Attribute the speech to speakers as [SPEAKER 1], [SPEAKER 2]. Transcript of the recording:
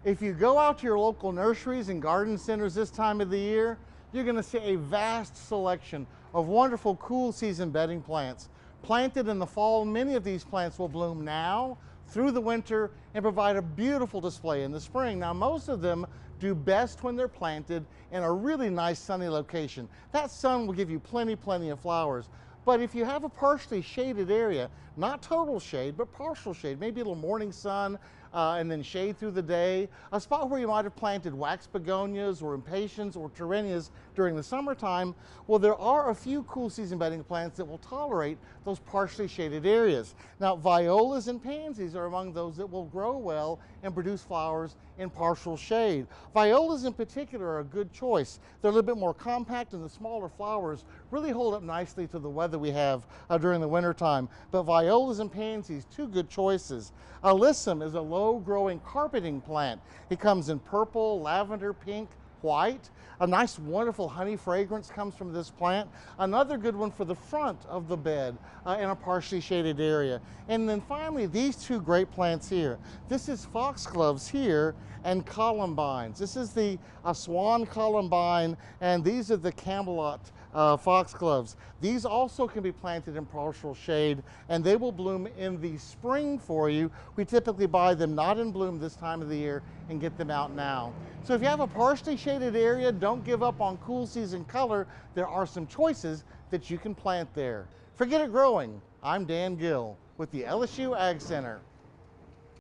[SPEAKER 1] If you go out to your local nurseries and garden centers this time of the year, you're going to see a vast selection of wonderful cool season bedding plants. Planted in the fall, many of these plants will bloom now through the winter and provide a beautiful display in the spring. Now, most of them do best when they're planted in a really nice sunny location. That sun will give you plenty of flowers. But if you have a partially shaded area, not total shade, but partial shade, maybe a little morning sun and then shade through the day, a spot where you might have planted wax begonias or impatiens or terenias during the summertime, well, there are a few cool season bedding plants that will tolerate those partially shaded areas. Now, violas and pansies are among those that will grow well and produce flowers in partial shade. Violas in particular are a good choice. They're a little bit more compact, and the smaller flowers really hold up nicely to the weather we have during the winter time. But violas and pansies, two good choices. Alyssum is a low-growing carpeting plant. It comes in purple, lavender, pink, white. A nice, wonderful honey fragrance comes from this plant. Another good one for the front of the bed in a partially shaded area. And then finally, these two great plants here. This is foxgloves here and columbines. This is the swan columbine, and these are the Camelot foxgloves. These also can be planted in partial shade, and they will bloom in the spring for you. We typically buy them not in bloom this time of the year and get them out now. So if you have a partially shaded area, don't give up on cool season color. There are some choices that you can plant there. Forget it growing. I'm Dan Gill with the LSU Ag Center.